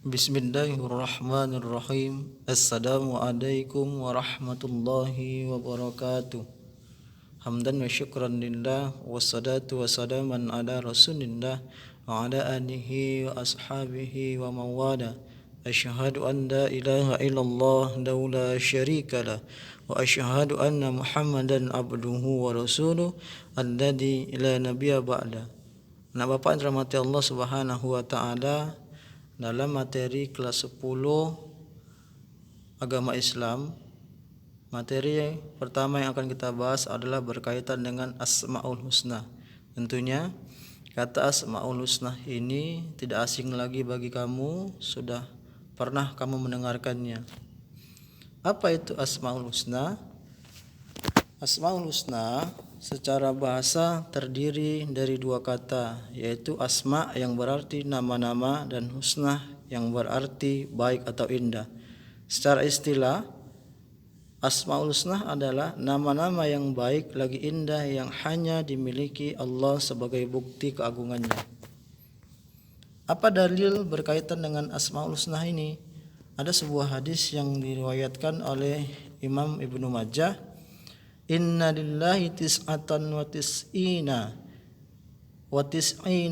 Bismillahirrahmanirrahim. Assalamualaikum warahmatullahi wabarakatuh. Hamdan wa syukran lillah, wassalatu wassalaman ala rasulillah wa ala alihi wa ashabihi wa mawala. Asyhadu an la ilaha illallah la syarika lah, wa asyhadu anna Muhammadan abduhu wa rasuluh alladzi la nabiyya ba'da. Anak Bapak yang dirahmati Allah Subhanahu wa taala, dalam materi kelas 10 agama Islam, materi pertama yang akan kita bahas adalah berkaitan dengan Asmaul Husna. Tentunya kata Asmaul Husna ini tidak asing lagi bagi kamu, sudah pernah kamu mendengarkannya. Apa itu Asmaul Husna? Asmaul Husna secara bahasa terdiri dari dua kata, yaitu asma yang berarti nama-nama dan husna yang berarti baik atau indah. Secara istilah, Asmaul Husna adalah nama-nama yang baik lagi indah yang hanya dimiliki Allah sebagai bukti keagungannya. Apa dalil berkaitan dengan Asmaul Husna ini? Ada sebuah hadis yang diriwayatkan oleh Imam Ibnu Majah. Inna lillahi tis'atan wa tis'ina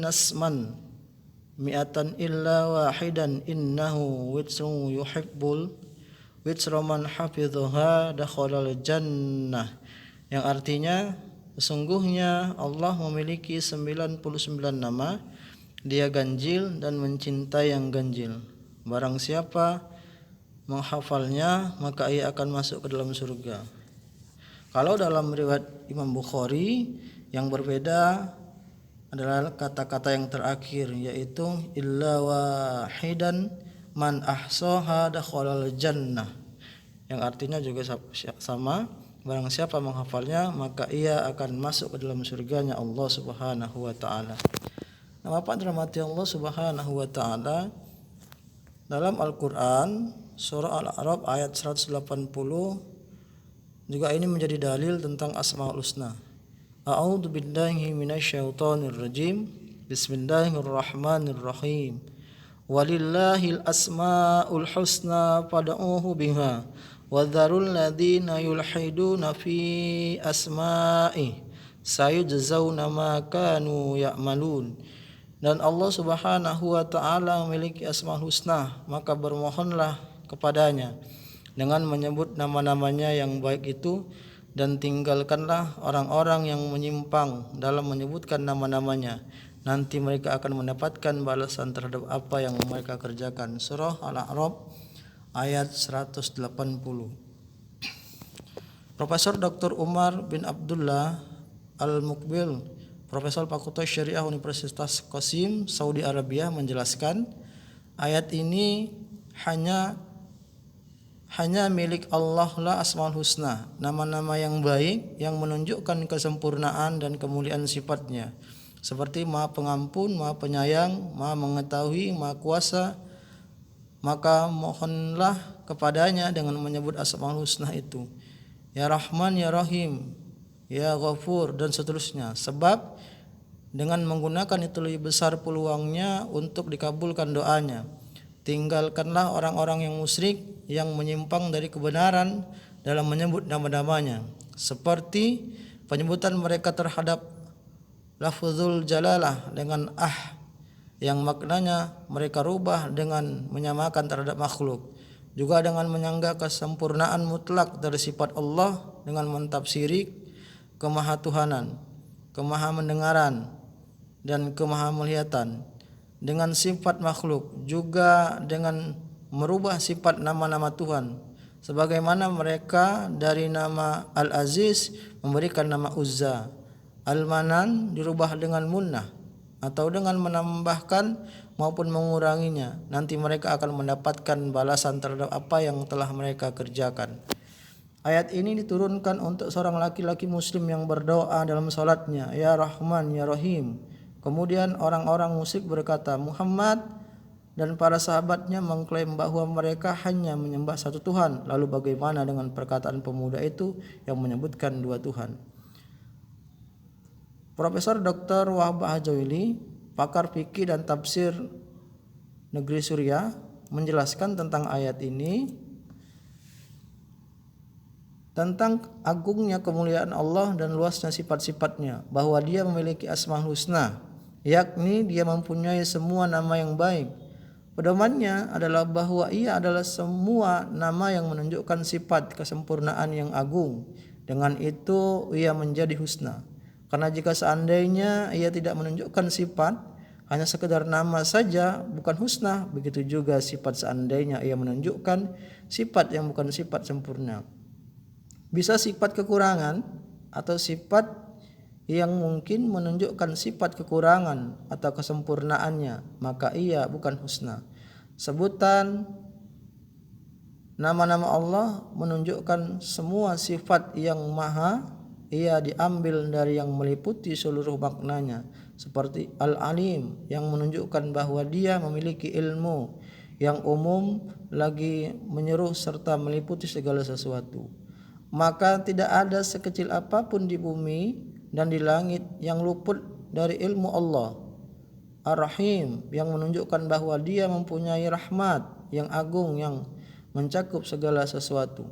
asman mi'atan illa wahidan innahu witsru yuhibbul witsra man hafidhaha dakhalal jannah, yang artinya sesungguhnya Allah memiliki 99 nama, dia ganjil dan mencintai yang ganjil. Barang siapa menghafalnya maka ia akan masuk ke dalam surga. Kalau dalam riwayat Imam Bukhari yang berbeda adalah kata-kata yang terakhir, yaitu illa wahidan man ahsaha dakhalal jannah, yang artinya juga sama, barang siapa menghafalnya maka ia akan masuk ke dalam surganya Allah Subhanahu wa taala. Nah, Bapak dirahmati Allah Subhanahu wa taala, dalam Al-Qur'an surah Al-A'raf ayat 180 juga ini menjadi dalil tentang Asmaul Husna. A'udzu billahi minasyaitonir rajim. Bismillahirrahmanirrahim. Walillahil asmaul husna fad'uhu biha wa dzarul ladzina yulhiduna fi asma'i sayujzauna ma kanu ya'malun. Dan Allah Subhanahu wa taala memiliki Asmaul Husna, maka bermohonlah kepadanya dengan menyebut nama-namanya yang baik itu, dan tinggalkanlah orang-orang yang menyimpang dalam menyebutkan nama-namanya. Nanti mereka akan mendapatkan balasan terhadap apa yang mereka kerjakan. Surah Al-A'raf ayat 180. Profesor Dr. Umar bin Abdullah Al-Muqbil, Profesor Fakultas Syariah Universitas Qasim, Saudi Arabia, menjelaskan ayat ini hanya milik Allah lah Asmaul Husna, nama-nama yang baik yang menunjukkan kesempurnaan dan kemuliaan sifatnya, seperti Maha Pengampun, Maha Penyayang, Maha Mengetahui, Maha Kuasa. Maka mohonlah kepadanya dengan menyebut Asmaul Husna itu, Ya Rahman, Ya Rahim, Ya Ghafur, dan seterusnya. Sebab dengan menggunakan itu lebih besar peluangnya untuk dikabulkan doanya. Tinggalkanlah orang-orang yang musyrik yang menyimpang dari kebenaran dalam menyebut nama-namanya, seperti penyebutan mereka terhadap lafzul jalalah dengan yang maknanya mereka rubah dengan menyamakan terhadap makhluk, juga dengan menyanggah kesempurnaan mutlak dari sifat Allah dengan mentafsiri kemahatuhanan, kemahamendengaran, dan kemahamelihatan dengan sifat makhluk, juga dengan merubah sifat nama-nama Tuhan, sebagaimana mereka dari nama Al-Aziz memberikan nama Uzza, Al-Manan dirubah dengan Munnah, atau dengan menambahkan maupun menguranginya. Nanti mereka akan mendapatkan balasan terhadap apa yang telah mereka kerjakan. Ayat ini diturunkan untuk seorang laki-laki muslim yang berdoa dalam salatnya, Ya Rahman, Ya Rahim. Kemudian orang-orang musyrik berkata, Muhammad dan para sahabatnya mengklaim bahwa mereka hanya menyembah satu Tuhan. Lalu bagaimana dengan perkataan pemuda itu yang menyebutkan dua Tuhan? Profesor Dr. Wahbah Hajaili, pakar fikih dan tafsir negeri Suriah, menjelaskan tentang ayat ini, tentang agungnya kemuliaan Allah dan luasnya sifat-sifatnya, bahwa Dia memiliki Asmaul Husna, yakni Dia mempunyai semua nama yang baik. Pedomannya adalah bahwa Ia adalah semua nama yang menunjukkan sifat kesempurnaan yang agung. Dengan itu Ia menjadi husna. Karena jika seandainya Ia tidak menunjukkan sifat, hanya sekedar nama saja, bukan husna. Begitu juga sifat seandainya Ia menunjukkan sifat yang bukan sifat sempurna. Bisa sifat kekurangan atau sifat yang mungkin menunjukkan sifat kekurangan atau kesempurnaannya, maka ia bukan husna. Sebutan nama-nama Allah menunjukkan semua sifat yang maha, ia diambil dari yang meliputi seluruh maknanya, seperti Al-Alim yang menunjukkan bahwa Dia memiliki ilmu yang umum lagi menyeluruh serta meliputi segala sesuatu. Maka tidak ada sekecil apapun di bumi dan di langit yang luput dari ilmu Allah. Ar-Rahim yang menunjukkan bahwa Dia mempunyai rahmat yang agung yang mencakup segala sesuatu.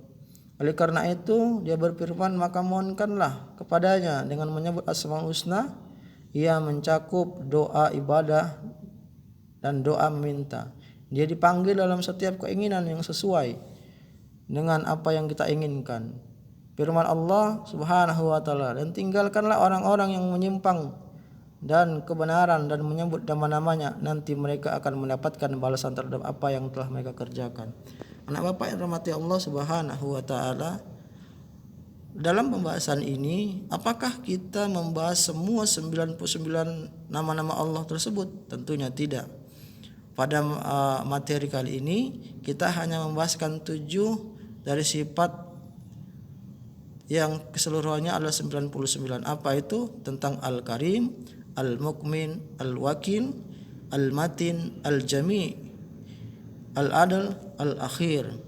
Oleh karena itu Dia berfirman, maka mohonkanlah kepadanya dengan menyebut Asmaul Husna. Ia mencakup doa ibadah dan doa minta. Dia dipanggil dalam setiap keinginan yang sesuai dengan apa yang kita inginkan. Firman Allah Subhanahu wa taala, dan tinggalkanlah orang-orang yang menyimpang dan kebenaran dan menyebut nama-namanya, nanti mereka akan mendapatkan balasan terhadap apa yang telah mereka kerjakan. Anak bapak yang dirahmati Allah Subhanahu wa taala, dalam pembahasan ini apakah kita membahas semua 99 nama-nama Allah tersebut? Tentunya tidak. Pada materi kali ini kita hanya membahaskan 7 dari sifat yang keseluruhannya adalah 99. Apa itu? Tentang Al-Karim, Al-Mukmin, Al-Wakil, Al-Matin, Al-Jami', Al-Adl, Al-Akhir.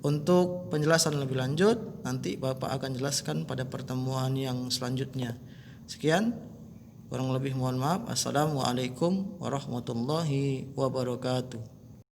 Untuk penjelasan lebih lanjut nanti Bapak akan jelaskan pada pertemuan yang selanjutnya. Sekian, kurang lebih mohon maaf. Assalamualaikum warahmatullahi wabarakatuh.